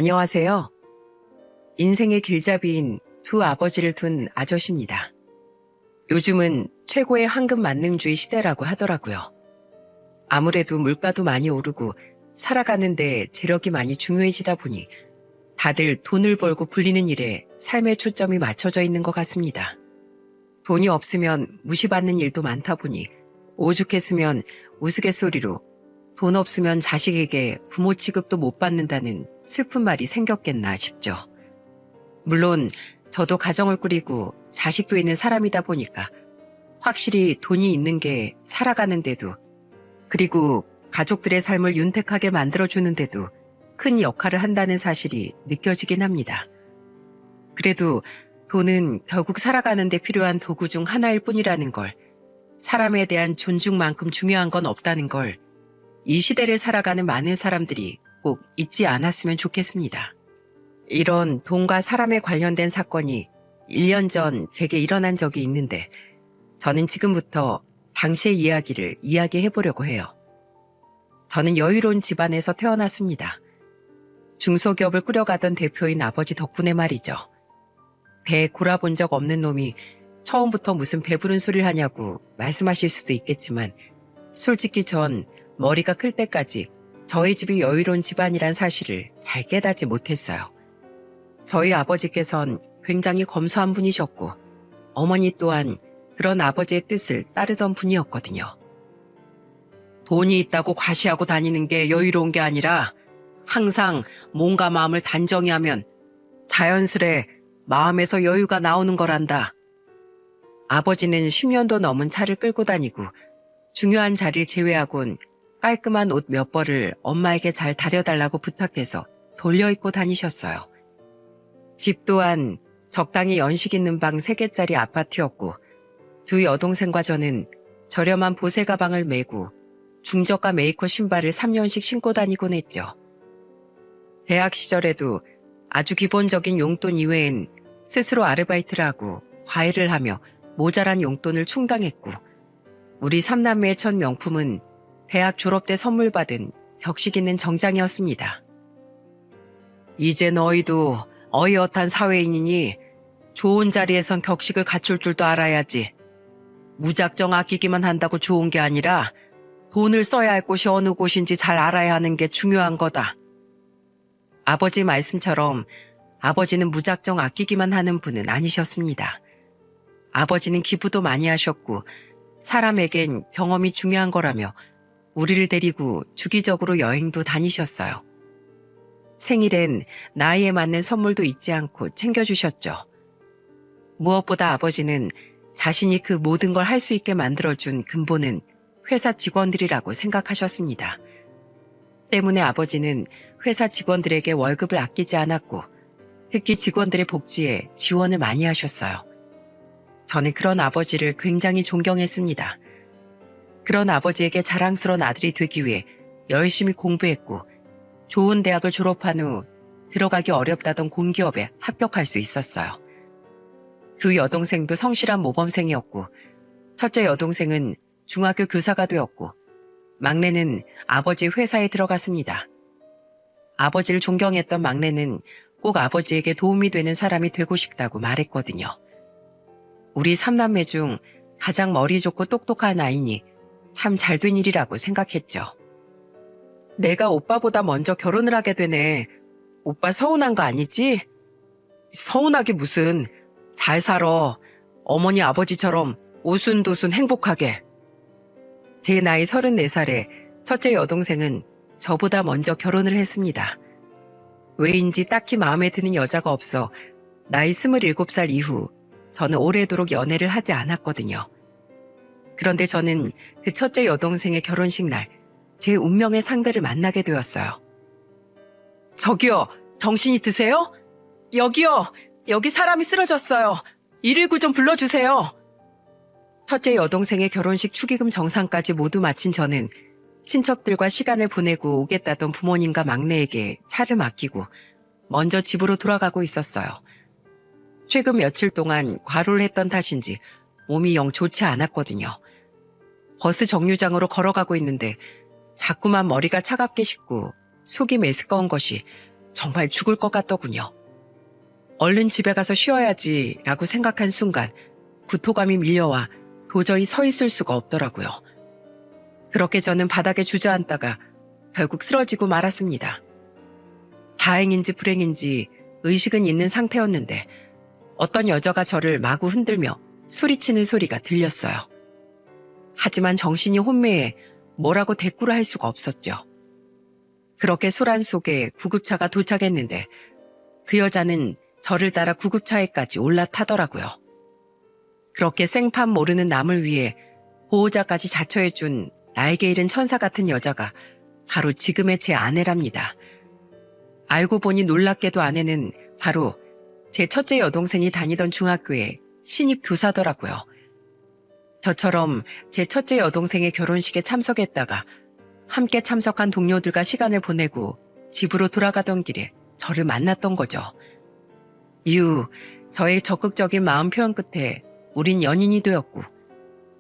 안녕하세요. 인생의 길잡이인 두 아버지를 둔 아저씨입니다. 요즘은 최고의 황금 만능주의 시대라고 하더라고요. 아무래도 물가도 많이 오르고 살아가는데 재력이 많이 중요해지다 보니 다들 돈을 벌고 불리는 일에 삶의 초점이 맞춰져 있는 것 같습니다. 돈이 없으면 무시받는 일도 많다 보니 오죽했으면 우스갯소리로 돈 없으면 자식에게 부모 취급도 못 받는다는 슬픈 말이 생겼겠나 싶죠. 물론 저도 가정을 꾸리고 자식도 있는 사람이다 보니까 확실히 돈이 있는 게 살아가는데도, 그리고 가족들의 삶을 윤택하게 만들어주는데도 큰 역할을 한다는 사실이 느껴지긴 합니다. 그래도 돈은 결국 살아가는 데 필요한 도구 중 하나일 뿐이라는 걸, 사람에 대한 존중만큼 중요한 건 없다는 걸 이 시대를 살아가는 많은 사람들이 꼭 잊지 않았으면 좋겠습니다. 이런 돈과 사람에 관련된 사건이 1년 전 제게 일어난 적이 있는데, 저는 지금부터 당시의 이야기를 이야기해 보려고 해요. 저는 여유로운 집안에서 태어났습니다. 중소기업을 꾸려가던 대표인 아버지 덕분에 말이죠. 배에 골아본 적 없는 놈이 처음부터 무슨 배부른 소리를 하냐고 말씀하실 수도 있겠지만, 솔직히 전 머리가 클 때까지 저희 집이 여유로운 집안이란 사실을 잘 깨닫지 못했어요. 저희 아버지께선 굉장히 검소한 분이셨고, 어머니 또한 그런 아버지의 뜻을 따르던 분이었거든요. 돈이 있다고 과시하고 다니는 게 여유로운 게 아니라 항상 몸과 마음을 단정히 하면 자연스레 마음에서 여유가 나오는 거란다. 아버지는 10년도 넘은 차를 끌고 다니고 중요한 자리를 제외하곤 깔끔한 옷 몇 벌을 엄마에게 잘 다려달라고 부탁해서 돌려 입고 다니셨어요. 집 또한 적당히 연식 있는 방 3개짜리 아파트였고, 두 여동생과 저는 저렴한 보세 가방을 메고 중저가 메이커 신발을 3년씩 신고 다니곤 했죠. 대학 시절에도 아주 기본적인 용돈 이외엔 스스로 아르바이트를 하고 과외를 하며 모자란 용돈을 충당했고, 우리 3남매의 첫 명품은 대학 졸업 때 선물 받은 격식 있는 정장이었습니다. 이제 너희도 어이엇한 사회인이니 좋은 자리에선 격식을 갖출 줄도 알아야지. 무작정 아끼기만 한다고 좋은 게 아니라 돈을 써야 할 곳이 어느 곳인지 잘 알아야 하는 게 중요한 거다. 아버지 말씀처럼 아버지는 무작정 아끼기만 하는 분은 아니셨습니다. 아버지는 기부도 많이 하셨고, 사람에겐 경험이 중요한 거라며 우리를 데리고 주기적으로 여행도 다니셨어요. 생일엔 나이에 맞는 선물도 잊지 않고 챙겨주셨죠. 무엇보다 아버지는 자신이 그 모든 걸 할 수 있게 만들어준 근본은 회사 직원들이라고 생각하셨습니다. 때문에 아버지는 회사 직원들에게 월급을 아끼지 않았고, 특히 직원들의 복지에 지원을 많이 하셨어요. 저는 그런 아버지를 굉장히 존경했습니다. 그런 아버지에게 자랑스러운 아들이 되기 위해 열심히 공부했고, 좋은 대학을 졸업한 후 들어가기 어렵다던 공기업에 합격할 수 있었어요. 두 여동생도 성실한 모범생이었고, 첫째 여동생은 중학교 교사가 되었고, 막내는 아버지 회사에 들어갔습니다. 아버지를 존경했던 막내는 꼭 아버지에게 도움이 되는 사람이 되고 싶다고 말했거든요. 우리 3남매 중 가장 머리 좋고 똑똑한 아이니 참 잘된 일이라고 생각했죠. 내가 오빠보다 먼저 결혼을 하게 되네. 오빠 서운한 거 아니지? 서운하기 무슨. 잘 살아. 어머니 아버지처럼 오순도순 행복하게. 제 나이 34살에 첫째 여동생은 저보다 먼저 결혼을 했습니다. 왜인지 딱히 마음에 드는 여자가 없어 나이 27살 이후 저는 오래도록 연애를 하지 않았거든요. 그런데 저는 그 첫째 여동생의 결혼식 날 제 운명의 상대를 만나게 되었어요. 저기요, 정신이 드세요? 여기요, 여기 사람이 쓰러졌어요. 119 좀 불러주세요. 첫째 여동생의 결혼식 축의금 정산까지 모두 마친 저는 친척들과 시간을 보내고 오겠다던 부모님과 막내에게 차를 맡기고 먼저 집으로 돌아가고 있었어요. 최근 며칠 동안 과로를 했던 탓인지 몸이 영 좋지 않았거든요. 버스 정류장으로 걸어가고 있는데 자꾸만 머리가 차갑게 식고 속이 메스꺼운 것이 정말 죽을 것 같더군요. 얼른 집에 가서 쉬어야지라고 생각한 순간 구토감이 밀려와 도저히 서 있을 수가 없더라고요. 그렇게 저는 바닥에 주저앉다가 결국 쓰러지고 말았습니다. 다행인지 불행인지 의식은 있는 상태였는데 어떤 여자가 저를 마구 흔들며 소리치는 소리가 들렸어요. 하지만 정신이 혼미해 뭐라고 대꾸를 할 수가 없었죠. 그렇게 소란 속에 구급차가 도착했는데 그 여자는 저를 따라 구급차에까지 올라타더라고요. 그렇게 생판 모르는 남을 위해 보호자까지 자처해준 나에게 잃은 천사 같은 여자가 바로 지금의 제 아내랍니다. 알고 보니 놀랍게도 아내는 바로 제 첫째 여동생이 다니던 중학교의 신입 교사더라고요. 저처럼 제 첫째 여동생의 결혼식에 참석했다가 함께 참석한 동료들과 시간을 보내고 집으로 돌아가던 길에 저를 만났던 거죠. 이후 저의 적극적인 마음 표현 끝에 우린 연인이 되었고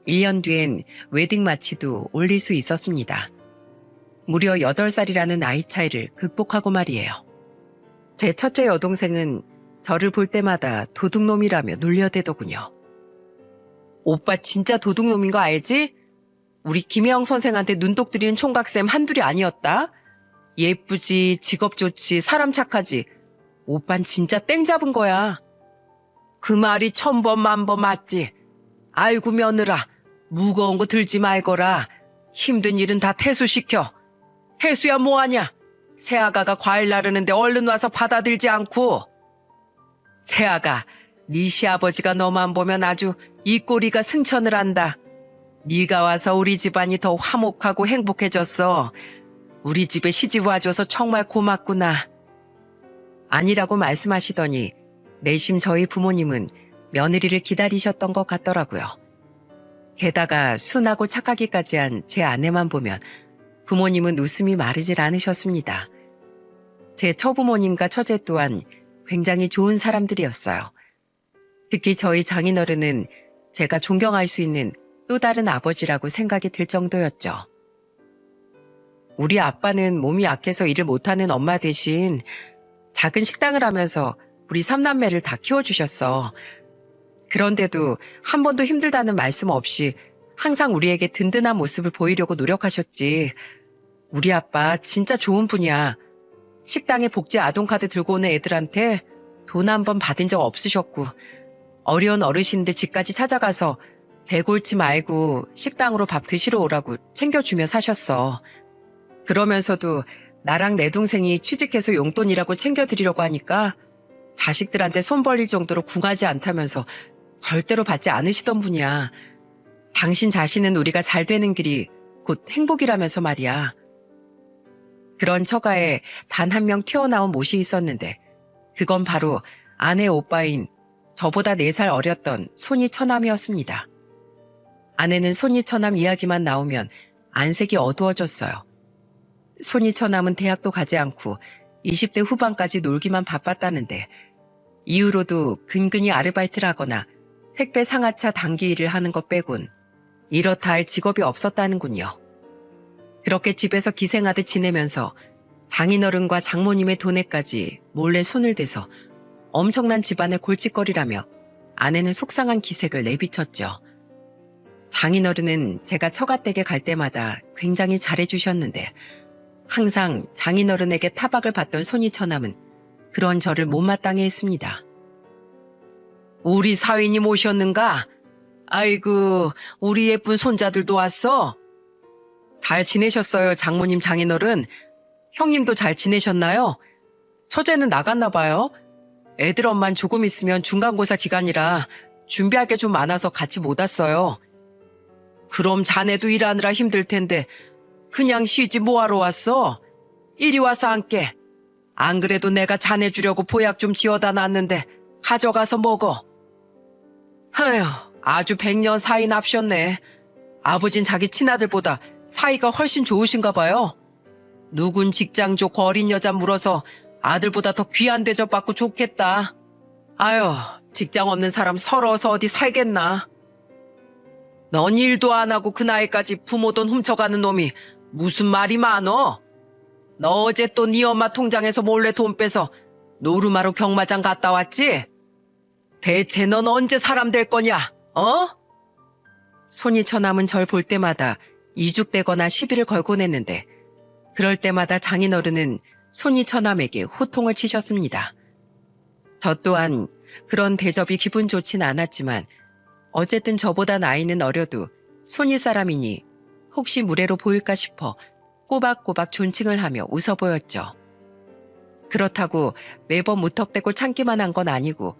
1년 뒤엔 웨딩 마치도 올릴 수 있었습니다. 무려 8살이라는 나이 차이를 극복하고 말이에요. 제 첫째 여동생은 저를 볼 때마다 도둑놈이라며 놀려대더군요. 오빠 진짜 도둑놈인 거 알지? 우리 김혜영 선생한테 눈독 들이는 총각쌤 한둘이 아니었다? 예쁘지, 직업 좋지, 사람 착하지. 오빤 진짜 땡 잡은 거야. 그 말이 천번 만번 맞지. 아이고 며느라, 무거운 거 들지 말거라. 힘든 일은 다 태수시켜. 태수야 뭐하냐? 새아가가 과일 나르는데 얼른 와서 받아들지 않고. 새아가, 네 시아버지가 너만 보면 아주 이 꼬리가 승천을 한다. 네가 와서 우리 집안이 더 화목하고 행복해졌어. 우리 집에 시집 와줘서 정말 고맙구나. 아니라고 말씀하시더니 내심 저희 부모님은 며느리를 기다리셨던 것 같더라고요. 게다가 순하고 착하기까지 한 제 아내만 보면 부모님은 웃음이 마르질 않으셨습니다. 제 처부모님과 처제 또한 굉장히 좋은 사람들이었어요. 특히 저희 장인어른은 제가 존경할 수 있는 또 다른 아버지라고 생각이 들 정도였죠. 우리 아빠는 몸이 약해서 일을 못하는 엄마 대신 작은 식당을 하면서 우리 삼남매를 다 키워주셨어. 그런데도 한 번도 힘들다는 말씀 없이 항상 우리에게 든든한 모습을 보이려고 노력하셨지. 우리 아빠 진짜 좋은 분이야. 식당에 복지 아동카드 들고 오는 애들한테 돈 한 번 받은 적 없으셨고 어려운 어르신들 집까지 찾아가서 배 골치 말고 식당으로 밥 드시러 오라고 챙겨주며 사셨어. 그러면서도 나랑 내 동생이 취직해서 용돈이라고 챙겨드리려고 하니까 자식들한테 손 벌릴 정도로 궁하지 않다면서 절대로 받지 않으시던 분이야. 당신 자신은 우리가 잘 되는 길이 곧 행복이라면서 말이야. 그런 처가에 단 한 명 튀어나온 못이 있었는데 그건 바로 아내 오빠인 저보다 4살 어렸던 손이 처남이었습니다. 아내는 손이 처남 이야기만 나오면 안색이 어두워졌어요. 손이 처남은 대학도 가지 않고 20대 후반까지 놀기만 바빴다는데 이후로도 근근히 아르바이트를 하거나 택배 상하차 단기 일을 하는 것 빼곤 이렇다 할 직업이 없었다는군요. 그렇게 집에서 기생하듯 지내면서 장인어른과 장모님의 돈에까지 몰래 손을 대서 엄청난 집안의 골칫거리라며 아내는 속상한 기색을 내비쳤죠. 장인어른은 제가 처가댁에 갈 때마다 굉장히 잘해주셨는데 항상 장인어른에게 타박을 받던 손이 처남은 그런 저를 못마땅해 했습니다. 우리 사위님 오셨는가? 아이고, 우리 예쁜 손자들도 왔어? 잘 지내셨어요, 장모님 장인어른? 형님도 잘 지내셨나요? 처제는 나갔나 봐요. 애들 엄만 조금 있으면 중간고사 기간이라 준비할 게 좀 많아서 같이 못 왔어요. 그럼 자네도 일하느라 힘들 텐데 그냥 쉬지 뭐하러 왔어? 이리 와서 앉게. 안 그래도 내가 자네 주려고 보약 좀 지어다 놨는데 가져가서 먹어. 아휴, 아주 백년 사이 납셨네. 아버진 자기 친아들보다 사이가 훨씬 좋으신가 봐요. 누군 직장 좋고 어린 여자 물어서 아들보다 더 귀한 대접 받고 좋겠다. 아휴, 직장 없는 사람 서러워서 어디 살겠나. 넌 일도 안 하고 그 나이까지 부모 돈 훔쳐가는 놈이 무슨 말이 많어? 너 어제 또 네 엄마 통장에서 몰래 돈 빼서 노르마루 경마장 갔다 왔지? 대체 넌 언제 사람 될 거냐? 어? 손이 처남은 절 볼 때마다 이죽대거나 시비를 걸곤 했는데 그럴 때마다 장인어른은 손이 처남에게 호통을 치셨습니다. 저 또한 그런 대접이 기분 좋진 않았지만 어쨌든 저보다 나이는 어려도 손이 사람이니 혹시 무례로 보일까 싶어 꼬박꼬박 존칭을 하며 웃어 보였죠. 그렇다고 매번 무턱대고 참기만 한 건 아니고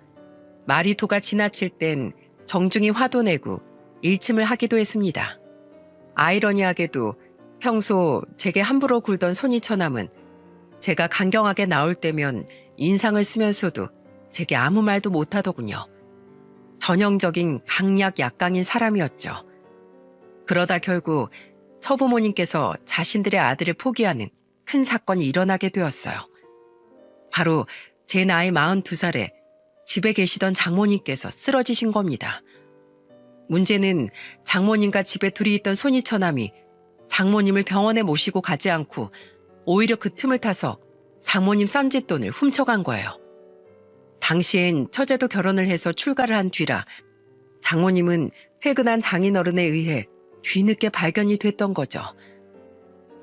마리토가 지나칠 땐 정중히 화도 내고 일침을 하기도 했습니다. 아이러니하게도 평소 제게 함부로 굴던 손이 처남은 제가 강경하게 나올 때면 인상을 쓰면서도 제게 아무 말도 못하더군요. 전형적인 강약 약강인 사람이었죠. 그러다 결국 처부모님께서 자신들의 아들을 포기하는 큰 사건이 일어나게 되었어요. 바로 제 나이 42살에 집에 계시던 장모님께서 쓰러지신 겁니다. 문제는 장모님과 집에 둘이 있던 손이 처남이 장모님을 병원에 모시고 가지 않고 오히려 그 틈을 타서 장모님 쌈짓돈을 훔쳐간 거예요. 당시엔 처제도 결혼을 해서 출가를 한 뒤라 장모님은 퇴근한 장인어른에 의해 뒤늦게 발견이 됐던 거죠.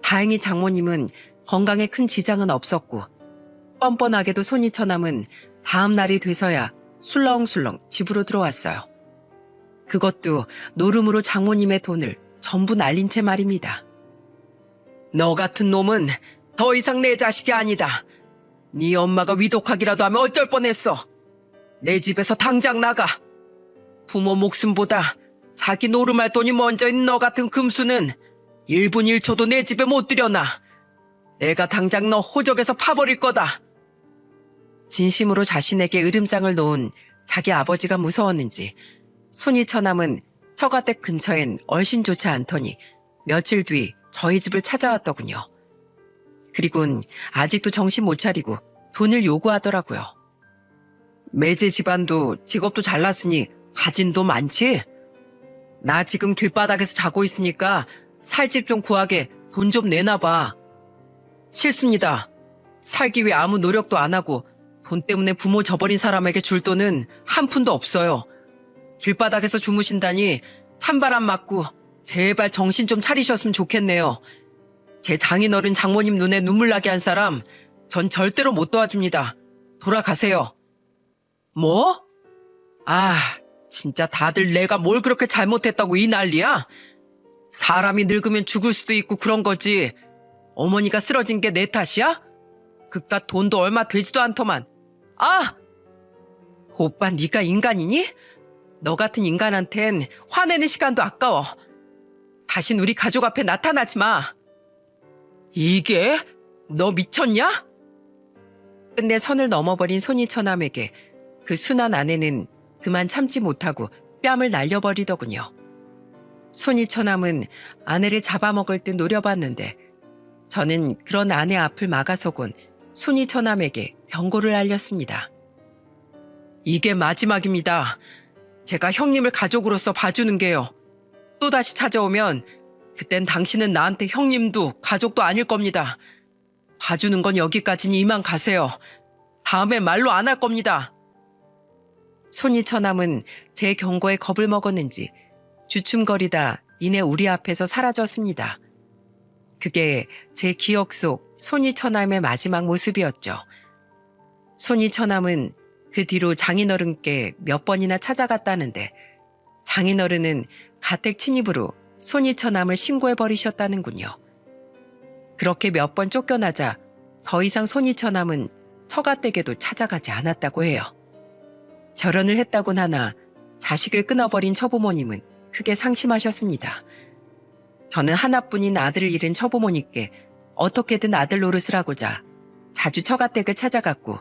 다행히 장모님은 건강에 큰 지장은 없었고 뻔뻔하게도 손이 처남은 다음 날이 돼서야 술렁술렁 집으로 들어왔어요. 그것도 노름으로 장모님의 돈을 전부 날린 채 말입니다. 너 같은 놈은 더 이상 내 자식이 아니다. 네 엄마가 위독하기라도 하면 어쩔 뻔했어. 내 집에서 당장 나가. 부모 목숨보다 자기 노름할 돈이 먼저인 너 같은 금수는 1분 1초도 내 집에 못 들여놔. 내가 당장 너 호적에서 파버릴 거다. 진심으로 자신에게 으름장을 놓은 자기 아버지가 무서웠는지 손이 처남은 처가댁 근처엔 얼씬조차 않더니 며칠 뒤 저희 집을 찾아왔더군요. 그리곤 아직도 정신 못 차리고 돈을 요구하더라고요. 매제 집안도 직업도 잘났으니 가진 돈 많지? 나 지금 길바닥에서 자고 있으니까 살 집 좀 구하게 돈 좀 내놔봐. 싫습니다. 살기 위해 아무 노력도 안 하고 돈 때문에 부모 저버린 사람에게 줄 돈은 한 푼도 없어요. 길바닥에서 주무신다니 찬바람 맞고 제발 정신 좀 차리셨으면 좋겠네요. 제 장인어른 장모님 눈에 눈물 나게 한 사람 전 절대로 못 도와줍니다. 돌아가세요. 뭐? 아, 진짜 다들 내가 뭘 그렇게 잘못했다고 이 난리야? 사람이 늙으면 죽을 수도 있고 그런 거지. 어머니가 쓰러진 게 내 탓이야? 그깟 돈도 얼마 되지도 않더만. 아! 오빠 네가 인간이니? 너 같은 인간한텐 화내는 시간도 아까워. 다신 우리 가족 앞에 나타나지 마. 이게? 너 미쳤냐? 끝내 선을 넘어버린 손이 처남에게 그 순한 아내는 그만 참지 못하고 뺨을 날려버리더군요. 손이 처남은 아내를 잡아먹을 듯 노려봤는데 저는 그런 아내 앞을 막아서곤 손이 처남에게 경고를 알렸습니다. 이게 마지막입니다. 제가 형님을 가족으로서 봐주는 게요. 또다시 찾아오면 그땐 당신은 나한테 형님도 가족도 아닐 겁니다. 봐주는 건 여기까지니 이만 가세요. 다음에 말로 안 할 겁니다. 손이 처남은 제 경고에 겁을 먹었는지 주춤거리다 이내 우리 앞에서 사라졌습니다. 그게 제 기억 속 손이 처남의 마지막 모습이었죠. 손이 처남은 그 뒤로 장인어른께 몇 번이나 찾아갔다는데 장인어른은 가택 침입으로 손이 처남을 신고해버리셨다는군요. 그렇게 몇 번 쫓겨나자 더 이상 손이 처남은 처가댁에도 찾아가지 않았다고 해요. 결혼을 했다곤 하나 자식을 끊어버린 처부모님은 크게 상심하셨습니다. 저는 하나뿐인 아들을 잃은 처부모님께 어떻게든 아들 노릇을 하고자 자주 처가댁을 찾아갔고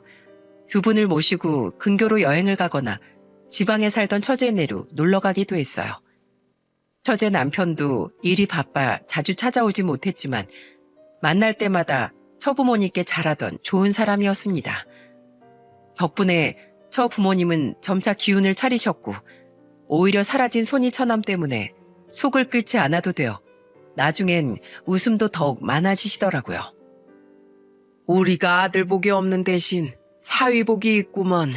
두 분을 모시고 근교로 여행을 가거나 지방에 살던 처제네로 놀러가기도 했어요. 처제 남편도 일이 바빠 자주 찾아오지 못했지만 만날 때마다 처부모님께 잘하던 좋은 사람이었습니다. 덕분에 처부모님은 점차 기운을 차리셨고 오히려 사라진 손이 처남 때문에 속을 끓지 않아도 되어 나중엔 웃음도 더욱 많아지시더라고요. 우리가 아들복이 없는 대신 사위복이 있구먼.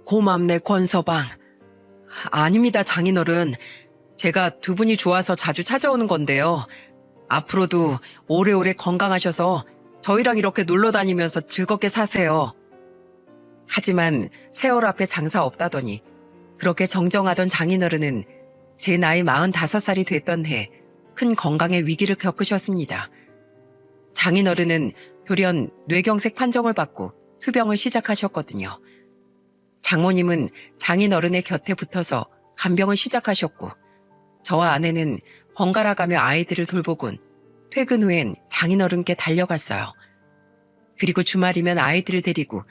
고맙네, 권서방. 아닙니다, 장인어른. 제가 두 분이 좋아서 자주 찾아오는 건데요. 앞으로도 오래오래 건강하셔서 저희랑 이렇게 놀러 다니면서 즐겁게 사세요. 하지만 세월 앞에 장사 없다더니 그렇게 정정하던 장인어른은 제 나이 45살이 됐던 해 큰 건강의 위기를 겪으셨습니다. 장인어른은 돌연 뇌경색 판정을 받고 투병을 시작하셨거든요. 장모님은 장인어른의 곁에 붙어서 간병을 시작하셨고 저와 아내는 번갈아 가며 아이들을 돌보곤 퇴근 후엔 장인어른께 달려갔어요. 그리고 주말이면 아이들을 데리고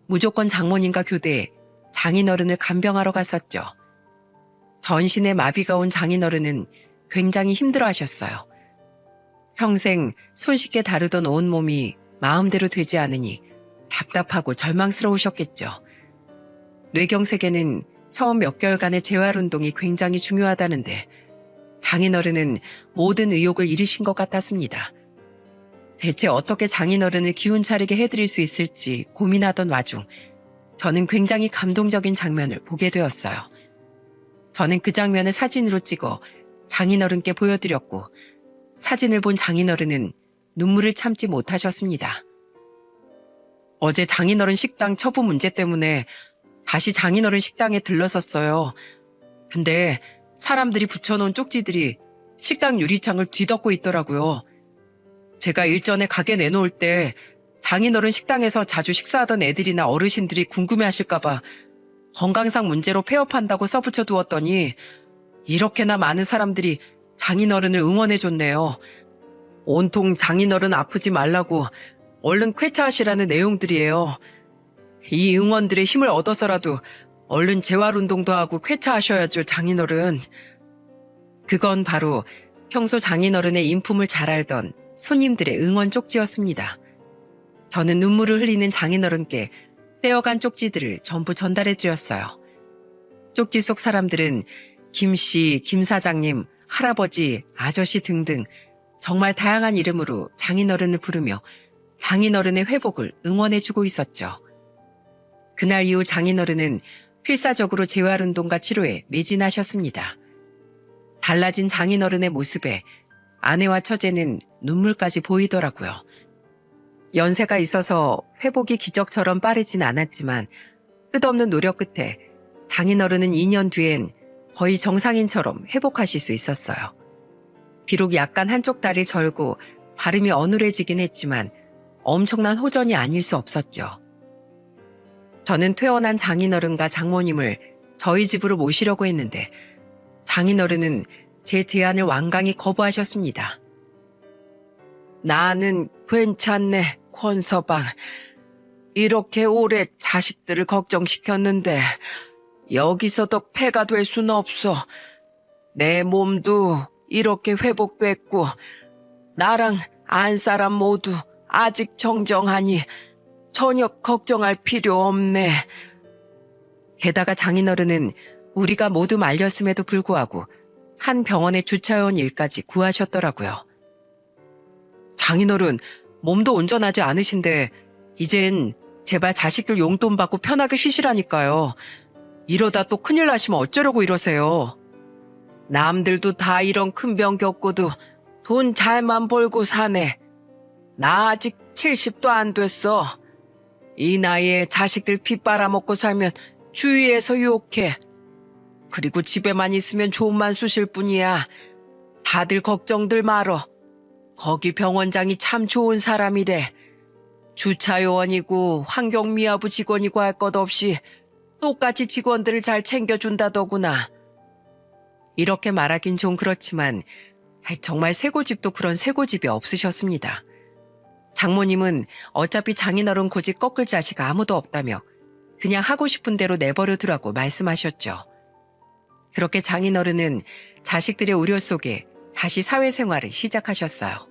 무조건 장모님과 교대해 장인어른을 간병하러 갔었죠. 전신에 마비가 온 장인어른은 굉장히 힘들어하셨어요. 평생 손쉽게 다루던 온몸이 마음대로 되지 않으니 답답하고 절망스러우셨겠죠. 뇌경색에는 처음 몇 개월간의 재활운동이 굉장히 중요하다는데 장인어른은 모든 의욕을 잃으신 것 같았습니다. 대체 어떻게 장인어른을 기운차리게 해드릴 수 있을지 고민하던 와중 저는 굉장히 감동적인 장면을 보게 되었어요. 저는 그 장면을 사진으로 찍어 장인어른께 보여드렸고 사진을 본 장인어른은 눈물을 참지 못하셨습니다. 어제 장인어른 식당 처분 문제 때문에 다시 장인어른 식당에 들렀었어요. 근데 사람들이 붙여놓은 쪽지들이 식당 유리창을 뒤덮고 있더라고요. 제가 일전에 가게 내놓을 때 장인어른 식당에서 자주 식사하던 애들이나 어르신들이 궁금해하실까봐 건강상 문제로 폐업한다고 써붙여 두었더니 이렇게나 많은 사람들이 장인어른을 응원해줬네요. 온통 장인어른 아프지 말라고 얼른 쾌차하시라는 내용들이에요. 이 응원들의 힘을 얻어서라도 얼른 재활운동도 하고 쾌차하셔야죠, 장인어른. 그건 바로 평소 장인어른의 인품을 잘 알던 손님들의 응원 쪽지였습니다. 저는 눈물을 흘리는 장인어른께 떼어간 쪽지들을 전부 전달해드렸어요. 쪽지 속 사람들은 김씨, 김사장님, 할아버지, 아저씨 등등 정말 다양한 이름으로 장인어른을 부르며 장인어른의 회복을 응원해주고 있었죠. 그날 이후 장인어른은 필사적으로 재활운동과 치료에 매진하셨습니다. 달라진 장인어른의 모습에 아내와 처제는 눈물까지 보이더라고요. 연세가 있어서 회복이 기적처럼 빠르진 않았지만 끝없는 노력 끝에 장인어른은 2년 뒤엔 거의 정상인처럼 회복하실 수 있었어요. 비록 약간 한쪽 다리를 절고 발음이 어눌해지긴 했지만 엄청난 호전이 아닐 수 없었죠. 저는 퇴원한 장인어른과 장모님을 저희 집으로 모시려고 했는데 장인어른은 제 제안을 완강히 거부하셨습니다. 나는 괜찮네, 권서방. 이렇게 오래 자식들을 걱정시켰는데 여기서도 폐가 될 수는 없어. 내 몸도 이렇게 회복됐고 나랑 안 사람 모두 아직 정정하니 전혀 걱정할 필요 없네. 게다가 장인어른은 우리가 모두 말렸음에도 불구하고 한 병원의 주차원 일까지 구하셨더라고요. 장인어른, 몸도 온전하지 않으신데 이젠 제발 자식들 용돈 받고 편하게 쉬시라니까요. 이러다 또 큰일 나시면 어쩌려고 이러세요. 남들도 다 이런 큰 병 겪고도 돈 잘만 벌고 사네. 나 아직 70도 안 됐어. 이 나이에 자식들 피 빨아먹고 살면 주위에서 유혹해. 그리고 집에만 있으면 좋은만 쑤실 뿐이야. 다들 걱정들 말어. 거기 병원장이 참 좋은 사람이래. 주차요원이고 환경미화부 직원이고 할 것 없이 똑같이 직원들을 잘 챙겨준다더구나. 이렇게 말하긴 좀 그렇지만 정말 쇠고집도 그런 쇠고집이 없으셨습니다. 장모님은 어차피 장인어른 고집 꺾을 자식 아무도 없다며 그냥 하고 싶은 대로 내버려 두라고 말씀하셨죠. 그렇게 장인어른은 자식들의 우려 속에 다시 사회생활을 시작하셨어요.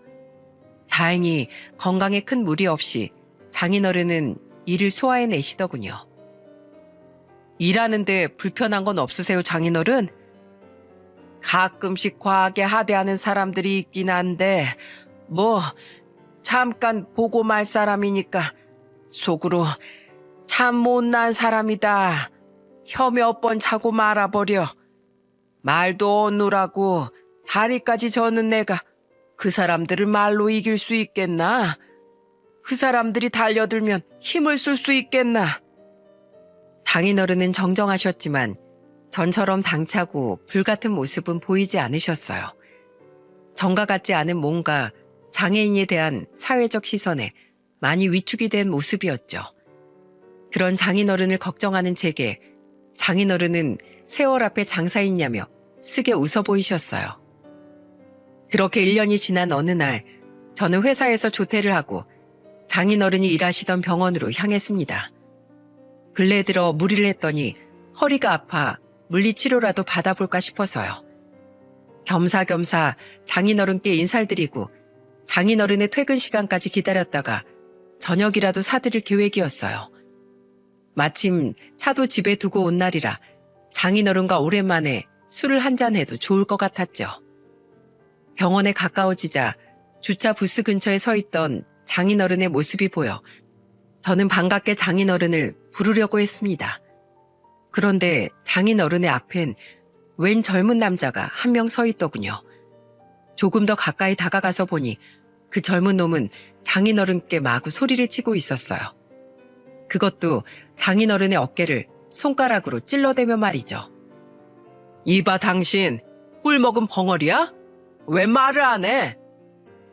다행히 건강에 큰 무리 없이 장인어른은 일을 소화해내시더군요. 일하는데 불편한 건 없으세요, 장인어른? 가끔씩 과하게 하대하는 사람들이 있긴 한데 잠깐 보고 말 사람이니까 속으로 참 못난 사람이다. 혀 몇 번 차고 말아버려. 말도 어누라고 다리까지 저는 내가 그 사람들을 말로 이길 수 있겠나? 그 사람들이 달려들면 힘을 쓸 수 있겠나? 장인어른은 정정하셨지만 전처럼 당차고 불같은 모습은 보이지 않으셨어요. 전과 같지 않은 뭔가 장애인에 대한 사회적 시선에 많이 위축이 된 모습이었죠. 그런 장인어른을 걱정하는 제게 장인어른은 세월 앞에 장사있냐며 쓰게 웃어 보이셨어요. 그렇게 1년이 지난 어느 날 저는 회사에서 조퇴를 하고 장인어른이 일하시던 병원으로 향했습니다. 근래 들어 무리를 했더니 허리가 아파 물리치료라도 받아볼까 싶어서요. 겸사겸사 장인어른께 인사를 드리고 장인어른의 퇴근 시간까지 기다렸다가 저녁이라도 사드릴 계획이었어요. 마침 차도 집에 두고 온 날이라 장인어른과 오랜만에 술을 한잔 해도 좋을 것 같았죠. 병원에 가까워지자 주차 부스 근처에 서 있던 장인어른의 모습이 보여 저는 반갑게 장인어른을 부르려고 했습니다. 그런데 장인어른의 앞엔 웬 젊은 남자가 한 명 서 있더군요. 조금 더 가까이 다가가서 보니 그 젊은 놈은 장인어른께 마구 소리를 치고 있었어요. 그것도 장인어른의 어깨를 손가락으로 찔러대며 말이죠. 이봐 당신, 꿀 먹은 벙어리야? 왜 말을 안 해?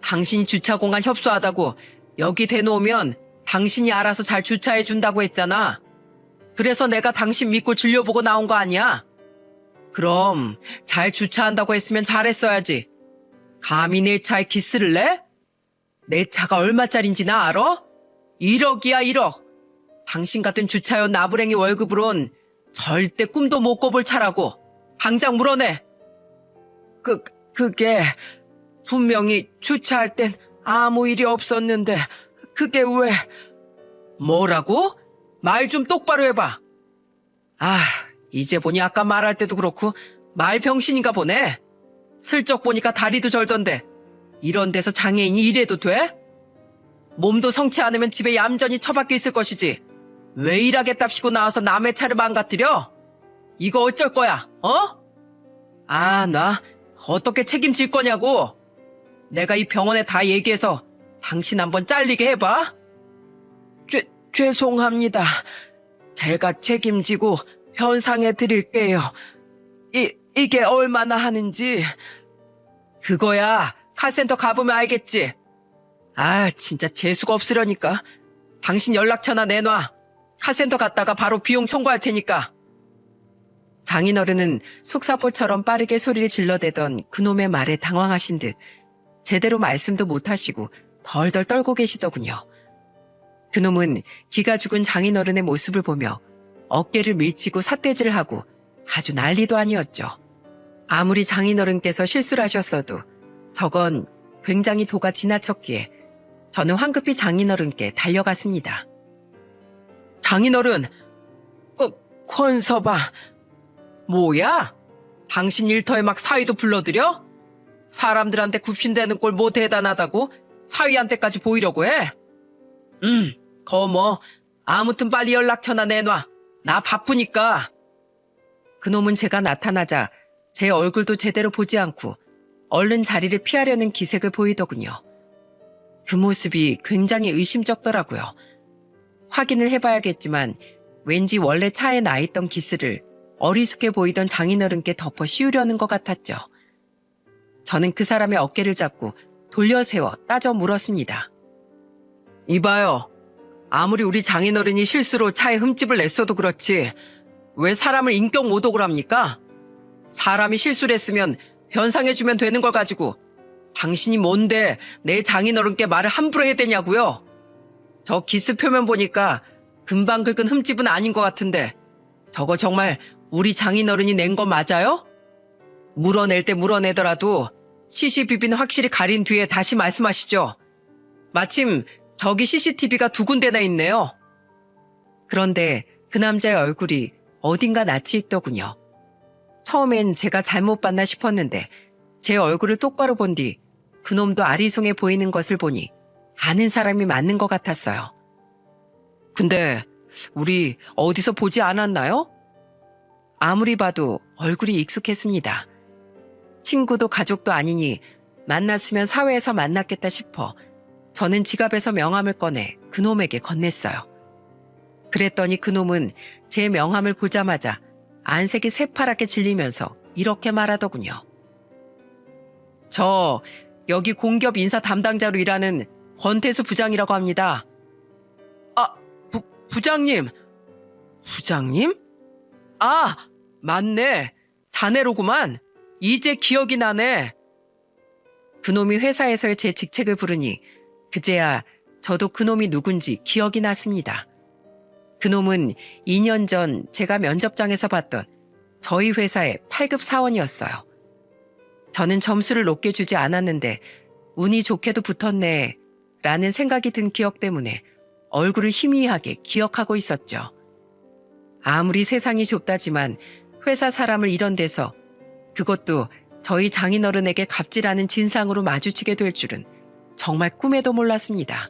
당신이 주차 공간 협소하다고 여기 대놓으면 당신이 알아서 잘 주차해 준다고 했잖아. 그래서 내가 당신 믿고 진료보고 나온 거 아니야? 그럼 잘 주차한다고 했으면 잘했어야지. 감히 내 차에 기스를 내? 내 차가 얼마짜린지 나 알아? 1억이야 1억. 당신 같은 주차원 나부랭이 월급으론 절대 꿈도 못 꿔볼 차라고. 당장 물어내. 그게 분명히 주차할 땐 아무 일이 없었는데 그게 왜... 뭐라고? 말 좀 똑바로 해봐. 아, 이제 보니 아까 말할 때도 그렇고 말병신인가 보네. 슬쩍 보니까 다리도 절던데 이런 데서 장애인이 이래도 돼? 몸도 성치 않으면 집에 얌전히 처박혀 있을 것이지. 왜 일하겠답시고 나와서 남의 차를 망가뜨려? 이거 어쩔 거야, 어? 아, 나 어떻게 책임질 거냐고. 내가 이 병원에 다 얘기해서 당신 한번 잘리게 해봐. 죄송합니다. 제가 책임지고 변상해 드릴게요. 이게 얼마나 하는지. 그거야 카센터 가보면 알겠지. 아, 진짜 재수가 없으려니까. 당신 연락처나 내놔. 카센터 갔다가 바로 비용 청구할 테니까. 장인어른은 속사포처럼 빠르게 소리를 질러대던 그놈의 말에 당황하신 듯 제대로 말씀도 못하시고 덜덜 떨고 계시더군요. 그놈은 기가 죽은 장인어른의 모습을 보며 어깨를 밀치고 삿대질을 하고 아주 난리도 아니었죠. 아무리 장인어른께서 실수를 하셨어도 저건 굉장히 도가 지나쳤기에 저는 황급히 장인어른께 달려갔습니다. 장인어른, 권서봐. 뭐야? 당신 일터에 막 사위도 불러들여? 사람들한테 굽신대는 꼴 뭐 대단하다고 사위한테까지 보이려고 해? 뭐 아무튼 빨리 연락처나 내놔. 나 바쁘니까. 그놈은 제가 나타나자 제 얼굴도 제대로 보지 않고 얼른 자리를 피하려는 기색을 보이더군요. 그 모습이 굉장히 의심쩍더라고요. 확인을 해봐야겠지만 왠지 원래 차에 나 있던 기스를 어리숙해 보이던 장인어른께 덮어 씌우려는 것 같았죠. 저는 그 사람의 어깨를 잡고 돌려세워 따져 물었습니다. 이봐요. 아무리 우리 장인어른이 실수로 차에 흠집을 냈어도 그렇지 왜 사람을 인격 모독을 합니까? 사람이 실수를 했으면 변상해주면 되는 걸 가지고 당신이 뭔데 내 장인어른께 말을 함부로 해야 되냐고요? 저 기스 표면 보니까 금방 긁은 흠집은 아닌 것 같은데 저거 정말 우리 장인어른이 낸 거 맞아요? 물어낼 때 물어내더라도 CCTV는 확실히 가린 뒤에 다시 말씀하시죠. 마침 저기 CCTV가 2군데나 있네요. 그런데 그 남자의 얼굴이 어딘가 낯이 익더군요. 처음엔 제가 잘못 봤나 싶었는데 제 얼굴을 똑바로 본 뒤 그놈도 아리송해 보이는 것을 보니 아는 사람이 맞는 것 같았어요. 근데 우리 어디서 보지 않았나요? 아무리 봐도 얼굴이 익숙했습니다. 친구도 가족도 아니니 만났으면 사회에서 만났겠다 싶어 저는 지갑에서 명함을 꺼내 그놈에게 건넸어요. 그랬더니 그놈은 제 명함을 보자마자 안색이 새파랗게 질리면서 이렇게 말하더군요. 저 여기 공기업 인사 담당자로 일하는 권태수 부장이라고 합니다. 아, 부장님. 부장님? 아, 맞네. 자네로구만. 이제 기억이 나네. 그놈이 회사에서의 제 직책을 부르니 그제야 저도 그놈이 누군지 기억이 났습니다. 그놈은 2년 전 제가 면접장에서 봤던 저희 회사의 8급 사원이었어요. 저는 점수를 높게 주지 않았는데 운이 좋게도 붙었네 라는 생각이 든 기억 때문에 얼굴을 희미하게 기억하고 있었죠. 아무리 세상이 좁다지만 회사 사람을 이런 데서, 그것도 저희 장인어른에게 갑질하는 진상으로 마주치게 될 줄은 정말 꿈에도 몰랐습니다.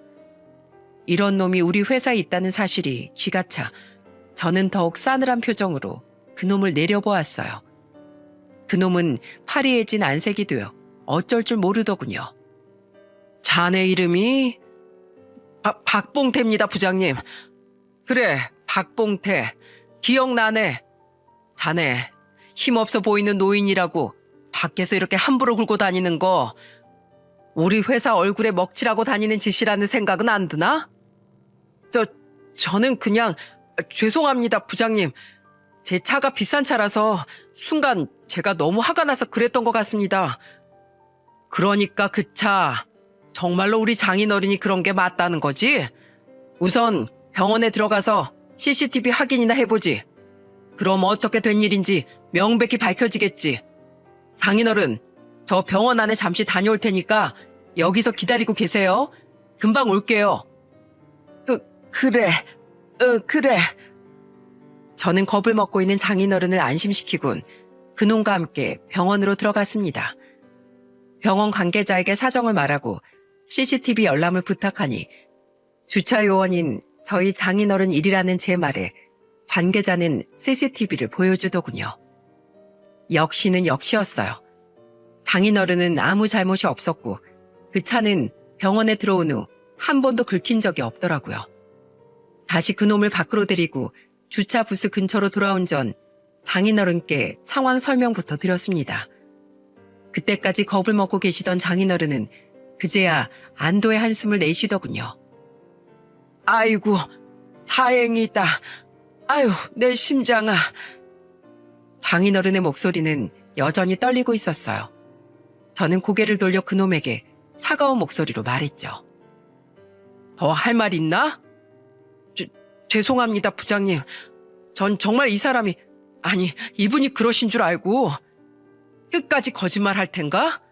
이런 놈이 우리 회사에 있다는 사실이 기가 차 저는 더욱 싸늘한 표정으로 그놈을 내려보았어요. 그놈은 파리해진 안색이 되어 어쩔 줄 모르더군요. 자네 이름이? 박봉태입니다, 부장님. 그래, 박봉태. 기억나네. 자네 힘없어 보이는 노인이라고 밖에서 이렇게 함부로 굴고 다니는 거 우리 회사 얼굴에 먹칠하고 다니는 짓이라는 생각은 안 드나? 저는 그냥 죄송합니다, 부장님. 제 차가 비싼 차라서 순간 제가 너무 화가 나서 그랬던 것 같습니다. 그러니까 그 차 정말로 우리 장인어른이 그런 게 맞다는 거지? 우선 병원에 들어가서 CCTV 확인이나 해보지. 그럼 어떻게 된 일인지 명백히 밝혀지겠지. 장인어른, 저 병원 안에 잠시 다녀올 테니까 여기서 기다리고 계세요. 금방 올게요. 그래. 저는 겁을 먹고 있는 장인어른을 안심시키곤 그놈과 함께 병원으로 들어갔습니다. 병원 관계자에게 사정을 말하고 CCTV 열람을 부탁하니 주차 요원인 저희 장인어른 일이라는 제 말에 관계자는 CCTV를 보여주더군요. 역시는 역시였어요. 장인어른은 아무 잘못이 없었고 그 차는 병원에 들어온 후 한 번도 긁힌 적이 없더라고요. 다시 그놈을 밖으로 데리고 주차 부스 근처로 돌아온 전 장인어른께 상황 설명부터 드렸습니다. 그때까지 겁을 먹고 계시던 장인어른은 그제야 안도의 한숨을 내쉬더군요. 아이고, 다행이다. 아유, 내 심장아. 장인어른의 목소리는 여전히 떨리고 있었어요. 저는 고개를 돌려 그놈에게 차가운 목소리로 말했죠. 더 할 말 있나? 죄송합니다, 부장님. 전 정말 이 사람이, 아니, 이분이 그러신 줄 알고. 끝까지 거짓말 할 텐가?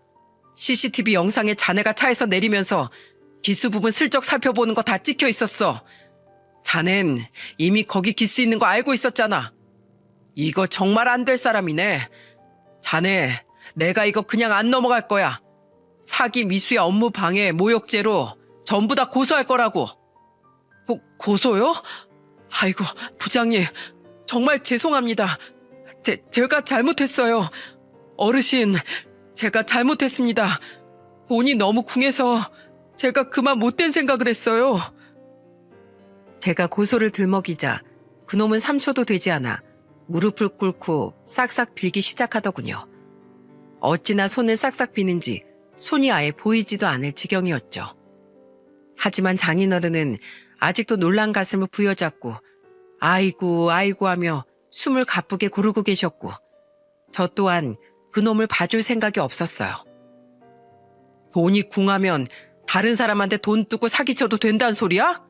CCTV 영상에 자네가 차에서 내리면서 기스 부분 슬쩍 살펴보는 거 다 찍혀 있었어. 자넨 이미 거기 기스 있는 거 알고 있었잖아. 이거 정말 안 될 사람이네. 자네, 내가 이거 그냥 안 넘어갈 거야. 사기, 미수야, 업무 방해, 모욕죄로 전부 다 고소할 거라고. 고소요? 아이고, 부장님, 정말 죄송합니다. 제가 잘못했어요. 어르신, 제가 잘못했습니다. 돈이 너무 궁해서 제가 그만 못된 생각을 했어요. 제가 고소를 들먹이자 그놈은 3초도 되지 않아 무릎을 꿇고 싹싹 빌기 시작하더군요. 어찌나 손을 싹싹 비는지 손이 아예 보이지도 않을 지경이었죠. 하지만 장인어른은 아직도 놀란 가슴을 부여잡고 아이고 아이고 하며 숨을 가쁘게 고르고 계셨고 저 또한 그놈을 봐줄 생각이 없었어요. 돈이 궁하면 다른 사람한테 돈 두고 사기쳐도 된다는 소리야?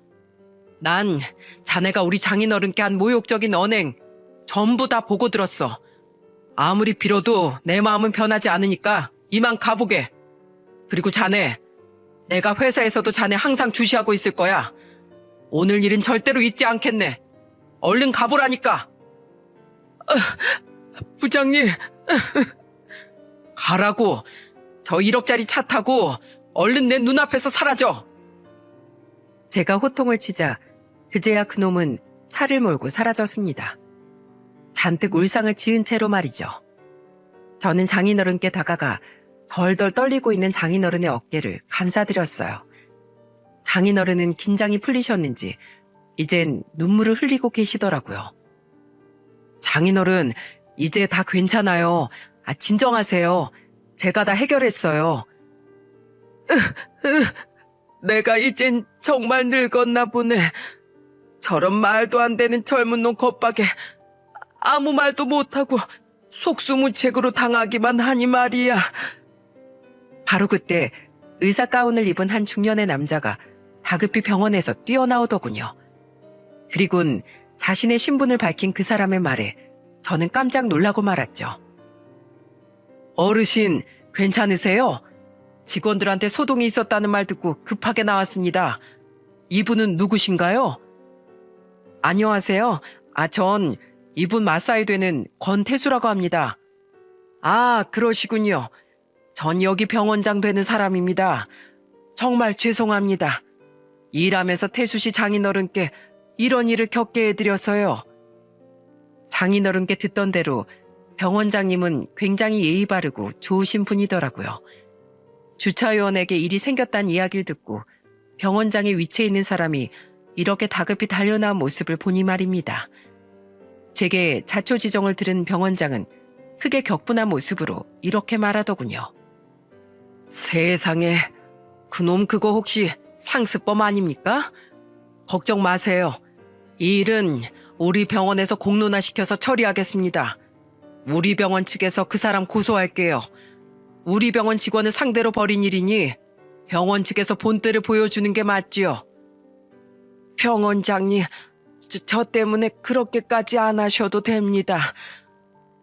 난 자네가 우리 장인어른께 한 모욕적인 언행 전부 다 보고 들었어. 아무리 빌어도 내 마음은 변하지 않으니까 이만 가보게. 그리고 자네, 내가 회사에서도 자네 항상 주시하고 있을 거야. 오늘 일은 절대로 잊지 않겠네. 얼른 가보라니까. 부장님. 가라고. 저 1억짜리 차 타고 얼른 내 눈앞에서 사라져. 제가 호통을 치자 그제야 그놈은 차를 몰고 사라졌습니다. 잔뜩 울상을 지은 채로 말이죠. 저는 장인어른께 다가가 덜덜 떨리고 있는 장인어른의 어깨를 감싸드렸어요. 장인어른은 긴장이 풀리셨는지 이젠 눈물을 흘리고 계시더라고요. 장인어른, 이제 다 괜찮아요. 진정하세요. 제가 다 해결했어요. 내가 이젠 정말 늙었나 보네. 저런 말도 안 되는 젊은 놈 겁박에 아무 말도 못하고 속수무책으로 당하기만 하니 말이야. 바로 그때 의사 가운을 입은 한 중년의 남자가 다급히 병원에서 뛰어나오더군요. 그리곤 자신의 신분을 밝힌 그 사람의 말에 저는 깜짝 놀라고 말았죠. 어르신, 괜찮으세요? 직원들한테 소동이 있었다는 말 듣고 급하게 나왔습니다. 이분은 누구신가요? 안녕하세요. 전 이분 마사이 되는 권태수라고 합니다. 그러시군요. 전 여기 병원장 되는 사람입니다. 정말 죄송합니다. 일하면서 태수씨 장인어른께 이런 일을 겪게 해드려서요. 장인어른께 듣던 대로 병원장님은 굉장히 예의 바르고 좋으신 분이더라고요. 주차요원에게 일이 생겼다는 이야기를 듣고 병원장의 위치에 있는 사람이 이렇게 다급히 달려나온 모습을 보니 말입니다. 제게 자초지종을 들은 병원장은 크게 격분한 모습으로 이렇게 말하더군요. 세상에, 그놈 그거 혹시 상습범 아닙니까? 걱정 마세요. 이 일은 우리 병원에서 공론화시켜서 처리하겠습니다. 우리 병원 측에서 그 사람 고소할게요. 우리 병원 직원을 상대로 벌인 일이니 병원 측에서 본때를 보여주는 게 맞지요. 병원장님, 저 때문에 그렇게까지 안 하셔도 됩니다.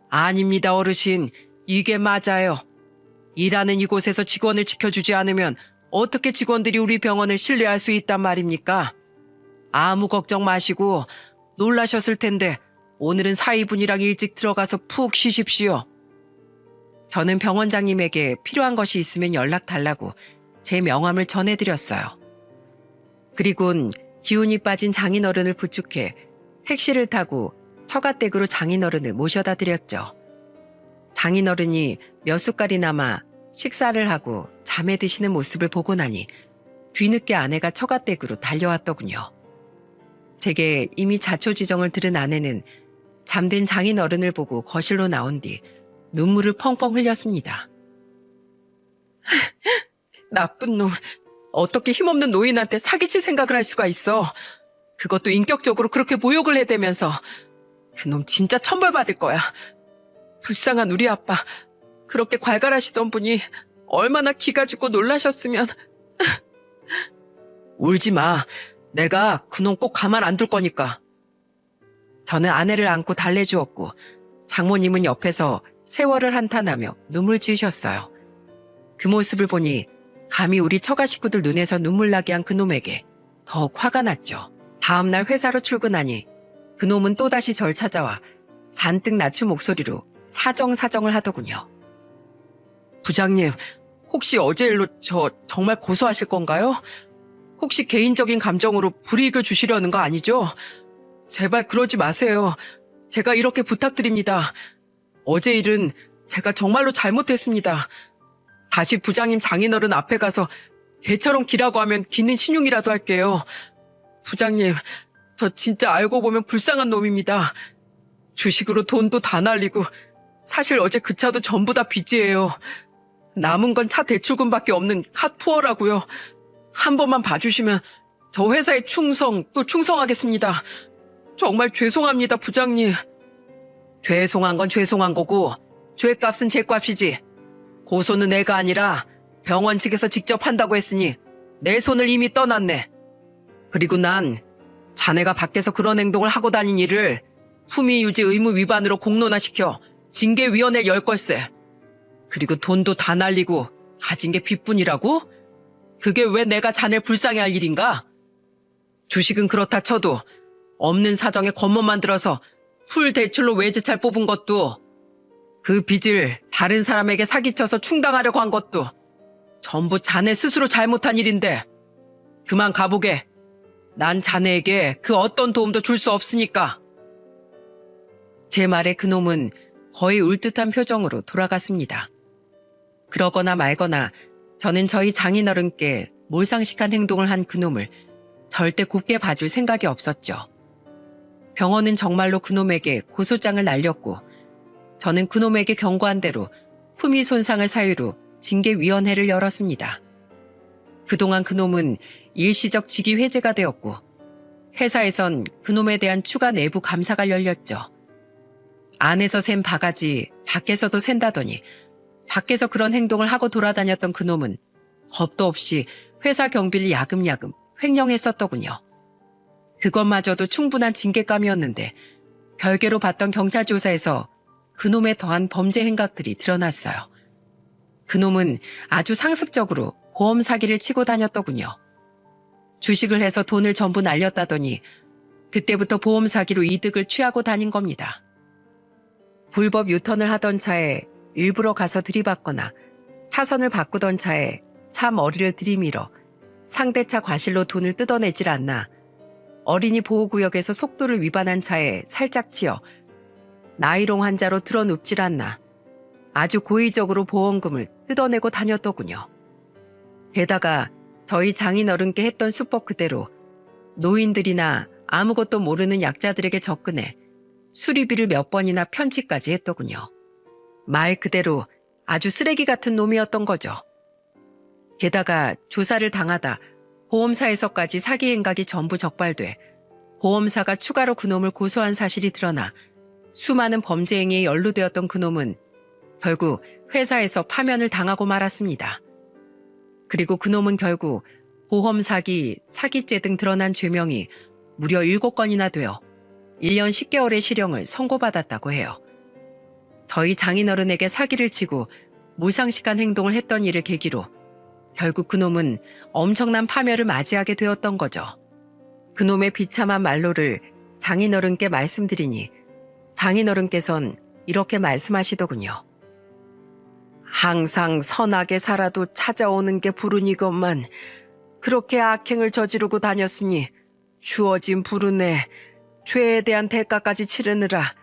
아닙니다, 어르신. 이게 맞아요. 일하는 이곳에서 직원을 지켜주지 않으면 어떻게 직원들이 우리 병원을 신뢰할 수 있단 말입니까? 아무 걱정 마시고 놀라셨을 텐데 오늘은 사위분이랑 일찍 들어가서 푹 쉬십시오. 저는 병원장님에게 필요한 것이 있으면 연락 달라고 제 명함을 전해드렸어요. 그리곤 기운이 빠진 장인어른을 부축해 택시를 타고 처가댁으로 장인어른을 모셔다 드렸죠. 장인어른이 몇 숟갈이 남아 식사를 하고 잠에 드시는 모습을 보고 나니 뒤늦게 아내가 처가댁으로 달려왔더군요. 제게 이미 자초지종을 들은 아내는 잠든 장인어른을 보고 거실로 나온 뒤 눈물을 펑펑 흘렸습니다. 나쁜 놈, 어떻게 힘없는 노인한테 사기칠 생각을 할 수가 있어. 그것도 인격적으로 그렇게 모욕을 해대면서. 그놈 진짜 천벌받을 거야. 불쌍한 우리 아빠, 그렇게 괄괄하시던 분이 얼마나 기가 죽고 놀라셨으면. 울지 마. 내가 그놈 꼭 가만 안 둘 거니까. 저는 아내를 안고 달래주었고 장모님은 옆에서 세월을 한탄하며 눈물 지으셨어요. 그 모습을 보니 감히 우리 처가 식구들 눈에서 눈물 나게 한 그놈에게 더욱 화가 났죠. 다음날 회사로 출근하니 그놈은 또다시 절 찾아와 잔뜩 낮춘 목소리로 사정을 하더군요. 부장님, 혹시 어제 일로 저 정말 고소하실 건가요? 혹시 개인적인 감정으로 불이익을 주시려는 거 아니죠? 제발 그러지 마세요. 제가 이렇게 부탁드립니다. 어제 일은 제가 정말로 잘못했습니다. 다시 부장님 장인어른 앞에 가서 개처럼 기라고 하면 기는 신용이라도 할게요. 부장님, 저 진짜 알고 보면 불쌍한 놈입니다. 주식으로 돈도 다 날리고 사실 어제 그 차도 전부 다 빚이에요. 남은 건 차 대출금밖에 없는 카푸어라고요. 한 번만 봐주시면 저 회사에 또 충성하겠습니다. 정말 죄송합니다, 부장님. 죄송한 건 죄송한 거고 죄값은 죄값이지. 고소는 내가 아니라 병원 측에서 직접 한다고 했으니 내 손을 이미 떠났네. 그리고 난 자네가 밖에서 그런 행동을 하고 다닌 일을 품위유지 의무 위반으로 공론화시켜 징계위원회를 열 걸세. 그리고 돈도 다 날리고 가진 게 빚뿐이라고? 그게 왜 내가 자네를 불쌍해 할 일인가? 주식은 그렇다 쳐도 없는 사정에 겉멋만 들어서 풀 대출로 외제차를 뽑은 것도, 그 빚을 다른 사람에게 사기쳐서 충당하려고 한 것도 전부 자네 스스로 잘못한 일인데 그만 가보게. 난 자네에게 그 어떤 도움도 줄 수 없으니까. 제 말에 그놈은 거의 울듯한 표정으로 돌아갔습니다. 그러거나 말거나 저는 저희 장인어른께 몰상식한 행동을 한 그놈을 절대 곱게 봐줄 생각이 없었죠. 병원은 정말로 그놈에게 고소장을 날렸고 저는 그놈에게 경고한 대로 품위 손상을 사유로 징계위원회를 열었습니다. 그동안 그놈은 일시적 직위 해제가 되었고 회사에선 그놈에 대한 추가 내부 감사가 열렸죠. 안에서 샌 바가지 밖에서도 샌다더니 밖에서 그런 행동을 하고 돌아다녔던 그놈은 겁도 없이 회사 경비를 야금야금 횡령했었더군요. 그것마저도 충분한 징계감이었는데 별개로 봤던 경찰 조사에서 그놈에 더한 범죄 행각들이 드러났어요. 그놈은 아주 상습적으로 보험 사기를 치고 다녔더군요. 주식을 해서 돈을 전부 날렸다더니 그때부터 보험 사기로 이득을 취하고 다닌 겁니다. 불법 유턴을 하던 차에 일부러 가서 들이받거나 차선을 바꾸던 차에 차 머리를 들이밀어 상대차 과실로 돈을 뜯어내질 않나 어린이 보호구역에서 속도를 위반한 차에 살짝 치여 나이롱 환자로 드러눕질 않나 아주 고의적으로 보험금을 뜯어내고 다녔더군요. 게다가 저희 장인어른께 했던 수법 그대로 노인들이나 아무것도 모르는 약자들에게 접근해 수리비를 몇 번이나 편취까지 했더군요. 말 그대로 아주 쓰레기 같은 놈이었던 거죠. 게다가 조사를 당하다 보험사에서까지 사기 행각이 전부 적발돼 보험사가 추가로 그놈을 고소한 사실이 드러나 수많은 범죄 행위에 연루되었던 그놈은 결국 회사에서 파면을 당하고 말았습니다. 그리고 그놈은 결국 보험 사기, 사기죄 등 드러난 죄명이 무려 7건이나 되어 1년 10개월의 실형을 선고받았다고 해요. 저희 장인어른에게 사기를 치고 몰상식한 행동을 했던 일을 계기로 결국 그놈은 엄청난 파멸을 맞이하게 되었던 거죠. 그놈의 비참한 말로를 장인어른께 말씀드리니 장인어른께선 이렇게 말씀하시더군요. 항상 선하게 살아도 찾아오는 게 불운이건만 그렇게 악행을 저지르고 다녔으니 주어진 불운에 죄에 대한 대가까지 치르느라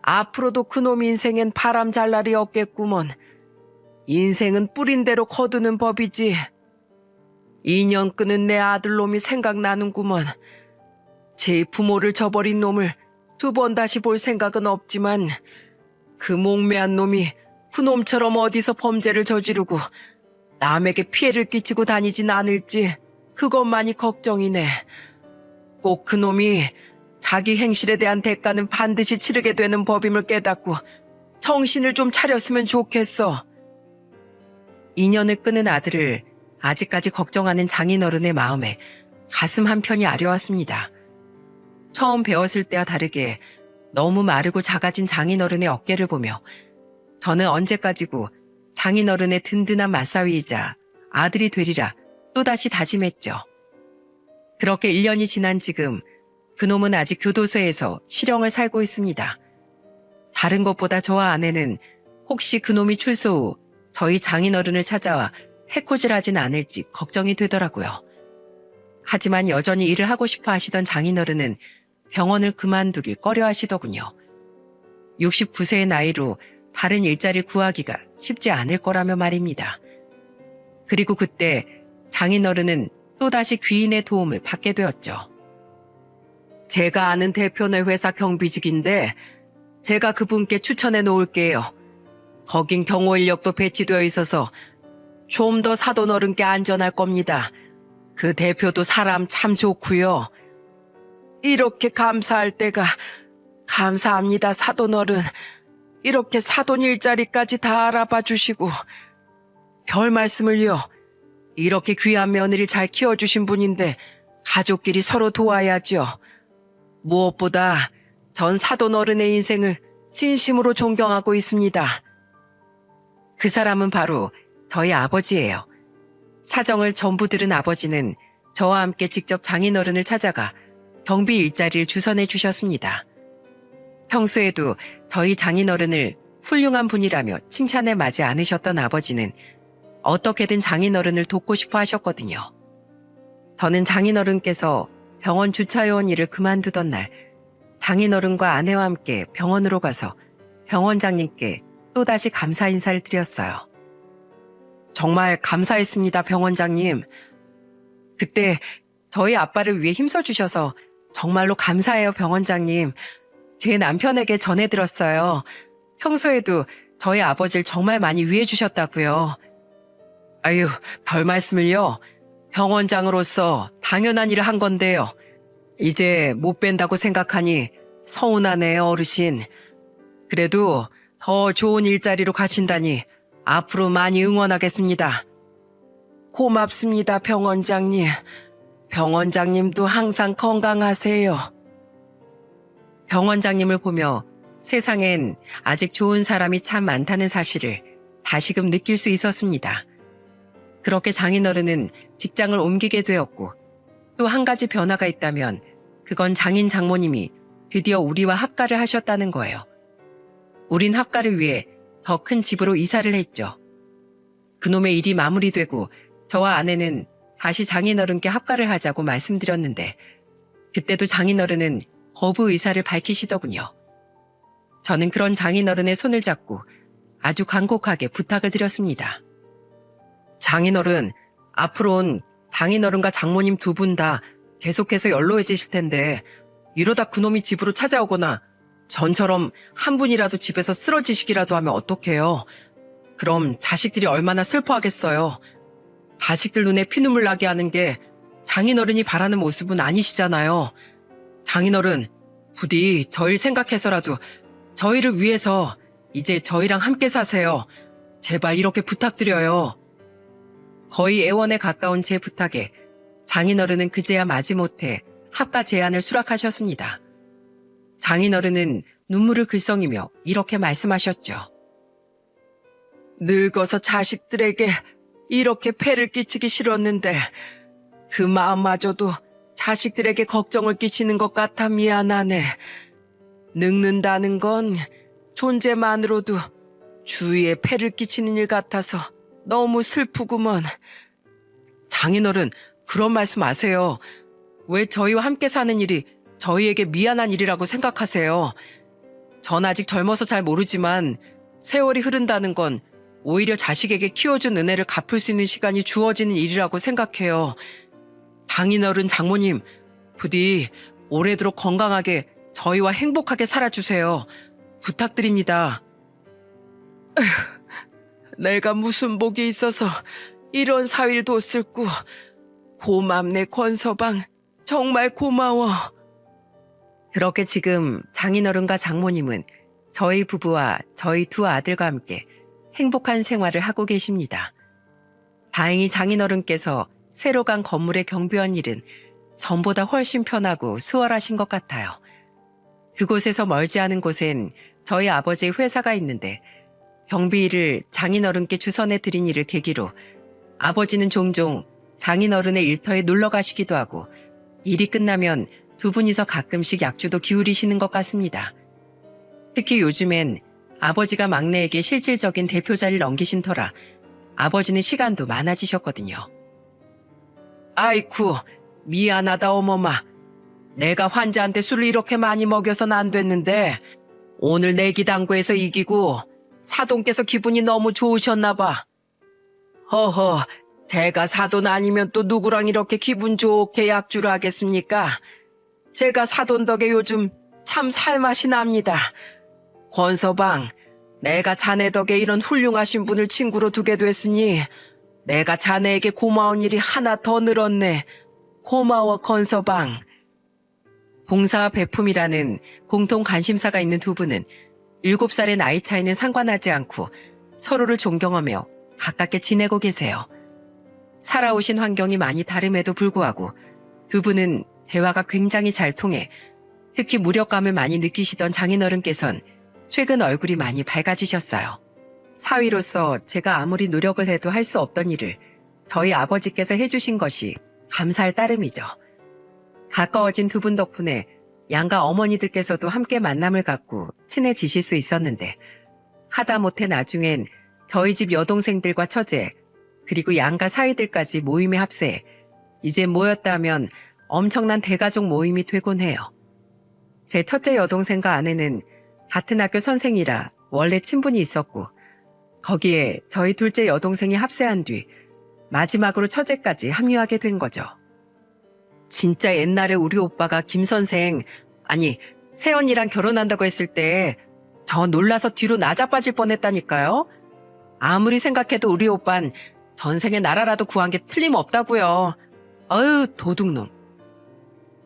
앞으로도 그놈 인생엔 바람 잘 날이 없겠구먼. 인생은 뿌린 대로 거두는 법이지. 2년 끄는 내 아들놈이 생각나는구먼. 제 부모를 저버린 놈을 2번 다시 볼 생각은 없지만 그 목매한 놈이 그놈처럼 어디서 범죄를 저지르고 남에게 피해를 끼치고 다니진 않을지 그것만이 걱정이네. 꼭 그놈이 자기 행실에 대한 대가는 반드시 치르게 되는 법임을 깨닫고 정신을 좀 차렸으면 좋겠어. 2년을 끄는 아들을 아직까지 걱정하는 장인어른의 마음에 가슴 한편이 아려왔습니다. 처음 배웠을 때와 다르게 너무 마르고 작아진 장인어른의 어깨를 보며 저는 언제까지고 장인어른의 든든한 맞사위이자 아들이 되리라 또다시 다짐했죠. 그렇게 1년이 지난 지금 그놈은 아직 교도소에서 실형을 살고 있습니다. 다른 것보다 저와 아내는 혹시 그놈이 출소 후 저희 장인어른을 찾아와 해코지하진 않을지 걱정이 되더라고요. 하지만 여전히 일을 하고 싶어 하시던 장인어른은 병원을 그만두길 꺼려 하시더군요. 69세의 나이로 다른 일자리를 구하기가 쉽지 않을 거라며 말입니다. 그리고 그때 장인어른은 또다시 귀인의 도움을 받게 되었죠. 제가 아는 대표네 회사 경비직인데 제가 그분께 추천해 놓을게요. 거긴 경호 인력도 배치되어 있어서 좀 더 사돈어른께 안전할 겁니다. 그 대표도 사람 참 좋고요. 이렇게 감사할 때가 감사합니다, 사돈어른. 이렇게 사돈 일자리까지 다 알아봐 주시고 별 말씀을요. 이렇게 귀한 며느리 잘 키워주신 분인데 가족끼리 서로 도와야죠. 무엇보다 전 사돈어른의 인생을 진심으로 존경하고 있습니다. 그 사람은 바로 저희 아버지예요. 사정을 전부 들은 아버지는 저와 함께 직접 장인어른을 찾아가 경비 일자리를 주선해 주셨습니다. 평소에도 저희 장인어른을 훌륭한 분이라며 칭찬에 마지 않으셨던 아버지는 어떻게든 장인어른을 돕고 싶어 하셨거든요. 저는 장인어른께서 병원 주차요원 일을 그만두던 날 장인어른과 아내와 함께 병원으로 가서 병원장님께 또다시 감사 인사를 드렸어요. 정말 감사했습니다, 병원장님. 그때 저희 아빠를 위해 힘써주셔서 정말로 감사해요, 병원장님. 제 남편에게 전해들었어요. 평소에도 저희 아버지를 정말 많이 위해주셨다고요. 아유, 별 말씀을요. 병원장으로서 당연한 일을 한 건데요. 이제 못 뵌다고 생각하니 서운하네요, 어르신. 그래도 더 좋은 일자리로 가신다니 앞으로 많이 응원하겠습니다. 고맙습니다, 병원장님. 병원장님도 항상 건강하세요. 병원장님을 보며 세상엔 아직 좋은 사람이 참 많다는 사실을 다시금 느낄 수 있었습니다. 그렇게 장인어른은 직장을 옮기게 되었고 또 한 가지 변화가 있다면 그건 장인 장모님이 드디어 우리와 합가를 하셨다는 거예요. 우린 합가를 위해 더 큰 집으로 이사를 했죠. 그놈의 일이 마무리되고 저와 아내는 다시 장인어른께 합가를 하자고 말씀드렸는데 그때도 장인어른은 거부 의사를 밝히시더군요. 저는 그런 장인어른의 손을 잡고 아주 간곡하게 부탁을 드렸습니다. 장인어른, 앞으로는 장인어른과 장모님 두 분 다 계속해서 연로해지실 텐데 이러다 그놈이 집으로 찾아오거나 전처럼 한 분이라도 집에서 쓰러지시기라도 하면 어떡해요? 그럼 자식들이 얼마나 슬퍼하겠어요. 자식들 눈에 피눈물 나게 하는 게 장인어른이 바라는 모습은 아니시잖아요. 장인어른, 부디 저희를 생각해서라도 저희를 위해서 이제 저희랑 함께 사세요. 제발 이렇게 부탁드려요. 거의 애원에 가까운 제 부탁에 장인어른은 그제야 마지못해 합가 제안을 수락하셨습니다. 장인어른은 눈물을 글썽이며 이렇게 말씀하셨죠. 늙어서 자식들에게 이렇게 폐를 끼치기 싫었는데 그 마음마저도 자식들에게 걱정을 끼치는 것 같아 미안하네. 늙는다는 건 존재만으로도 주위에 폐를 끼치는 일 같아서 너무 슬프구먼. 장인어른, 그런 말씀 마세요. 왜 저희와 함께 사는 일이 저희에게 미안한 일이라고 생각하세요? 전 아직 젊어서 잘 모르지만 세월이 흐른다는 건 오히려 자식에게 키워준 은혜를 갚을 수 있는 시간이 주어지는 일이라고 생각해요. 장인어른, 장모님, 부디 오래도록 건강하게 저희와 행복하게 살아주세요. 부탁드립니다. 에휴, 내가 무슨 복이 있어서 이런 사위를 뒀을꼬. 고맙네, 권서방. 정말 고마워. 그렇게 지금 장인어른과 장모님은 저희 부부와 저희 두 아들과 함께 행복한 생활을 하고 계십니다. 다행히 장인어른께서 새로 간 건물의 경비원 일은 전보다 훨씬 편하고 수월하신 것 같아요. 그곳에서 멀지 않은 곳엔 저희 아버지의 회사가 있는데 경비 일을 장인어른께 주선해 드린 일을 계기로 아버지는 종종 장인어른의 일터에 놀러 가시기도 하고 일이 끝나면 두 분이서 가끔씩 약주도 기울이시는 것 같습니다. 특히 요즘엔 아버지가 막내에게 실질적인 대표 자리를 넘기신 터라 아버지는 시간도 많아지셨거든요. 아이쿠, 미안하다 어머마. 내가 환자한테 술을 이렇게 많이 먹여서는 안 됐는데 오늘 내기당구에서 이기고 사돈께서 기분이 너무 좋으셨나 봐. 허허, 제가 사돈 아니면 또 누구랑 이렇게 기분 좋게 약주를 하겠습니까? 제가 사돈 덕에 요즘 참 살맛이 납니다. 권서방, 내가 자네 덕에 이런 훌륭하신 분을 친구로 두게 됐으니 내가 자네에게 고마운 일이 하나 더 늘었네. 고마워, 권서방. 봉사와 배품이라는 공통 관심사가 있는 두 분은 7살의 나이 차이는 상관하지 않고 서로를 존경하며 가깝게 지내고 계세요. 살아오신 환경이 많이 다름에도 불구하고 두 분은 대화가 굉장히 잘 통해 특히 무력감을 많이 느끼시던 장인어른께선 최근 얼굴이 많이 밝아지셨어요. 사위로서 제가 아무리 노력을 해도 할 수 없던 일을 저희 아버지께서 해주신 것이 감사할 따름이죠. 가까워진 두 분 덕분에 양가 어머니들께서도 함께 만남을 갖고 친해지실 수 있었는데 하다못해 나중엔 저희 집 여동생들과 처제 그리고 양가 사위들까지 모임에 합세해 이제 모였다 하면 엄청난 대가족 모임이 되곤 해요. 제 첫째 여동생과 아내는 같은 학교 선생이라 원래 친분이 있었고, 거기에 저희 둘째 여동생이 합세한 뒤 마지막으로 처제까지 합류하게 된 거죠. 진짜 옛날에 우리 오빠가 김 선생, 아니 세연이랑 결혼한다고 했을 때 저 놀라서 뒤로 나자빠질 뻔했다니까요. 아무리 생각해도 우리 오빤 전생에 나라라도 구한 게 틀림없다고요. 어휴, 도둑놈.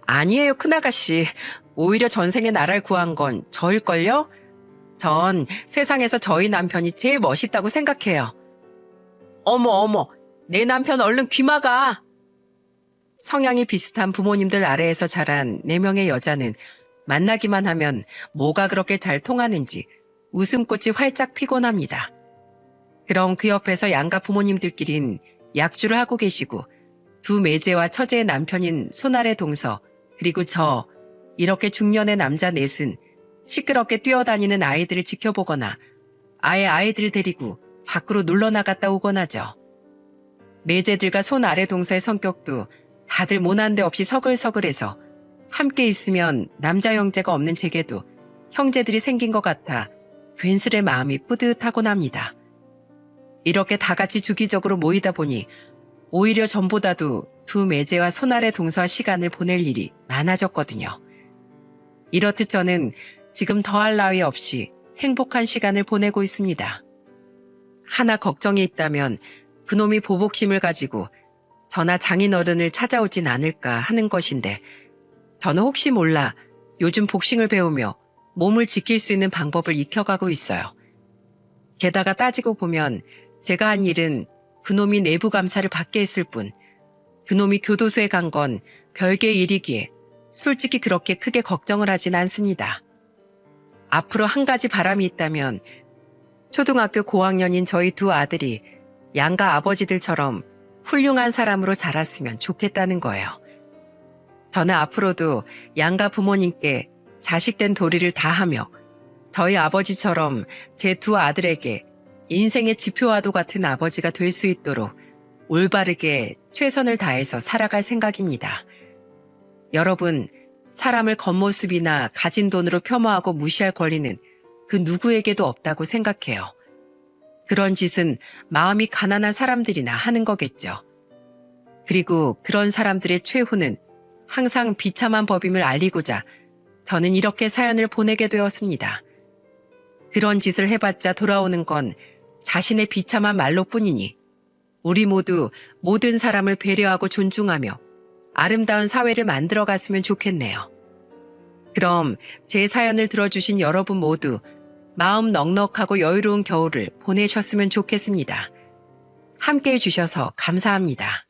아니에요, 큰아가씨. 오히려 전생에 나라를 구한 건 저일걸요? 전 세상에서 저희 남편이 제일 멋있다고 생각해요. 어머, 내 남편 얼른 귀 막아. 성향이 비슷한 부모님들 아래에서 자란 4명의 여자는 만나기만 하면 뭐가 그렇게 잘 통하는지 웃음꽃이 활짝 피곤 합니다. 그럼 그 옆에서 양가 부모님들끼린 약주를 하고 계시고 두 매제와 처제의 남편인 손아래 동서, 그리고 저 이렇게 중년의 남자 넷은 시끄럽게 뛰어다니는 아이들을 지켜보거나 아예 아이들을 데리고 밖으로 놀러 나갔다 오곤 하죠. 매제들과 손아래 동서의 성격도 다들 모난 데 없이 서글서글해서 함께 있으면 남자 형제가 없는 제게도 형제들이 생긴 것 같아 괜스레 마음이 뿌듯하곤 합니다. 이렇게 다 같이 주기적으로 모이다 보니 오히려 전보다도 두 매제와 손아래 동서와 시간을 보낼 일이 많아졌거든요. 이렇듯 저는 지금 더할 나위 없이 행복한 시간을 보내고 있습니다. 하나 걱정이 있다면 그놈이 보복심을 가지고 저나 장인어른을 찾아오진 않을까 하는 것인데, 저는 혹시 몰라 요즘 복싱을 배우며 몸을 지킬 수 있는 방법을 익혀가고 있어요. 게다가 따지고 보면 제가 한 일은 그놈이 내부 감사를 받게 했을 뿐, 그놈이 교도소에 간 건 별개의 일이기에 솔직히 그렇게 크게 걱정을 하진 않습니다. 앞으로 한 가지 바람이 있다면 초등학교 고학년인 저희 두 아들이 양가 아버지들처럼 훌륭한 사람으로 자랐으면 좋겠다는 거예요. 저는 앞으로도 양가 부모님께 자식된 도리를 다하며 저희 아버지처럼 제 두 아들에게 인생의 지표와도 같은 아버지가 될 수 있도록 올바르게 최선을 다해서 살아갈 생각입니다. 여러분, 사람을 겉모습이나 가진 돈으로 폄하하고 무시할 권리는 그 누구에게도 없다고 생각해요. 그런 짓은 마음이 가난한 사람들이나 하는 거겠죠. 그리고 그런 사람들의 최후는 항상 비참한 법임을 알리고자 저는 이렇게 사연을 보내게 되었습니다. 그런 짓을 해봤자 돌아오는 건 자신의 비참한 말로뿐이니 우리 모두 모든 사람을 배려하고 존중하며 아름다운 사회를 만들어갔으면 좋겠네요. 그럼 제 사연을 들어주신 여러분 모두 마음 넉넉하고 여유로운 겨울을 보내셨으면 좋겠습니다. 함께해 주셔서 감사합니다.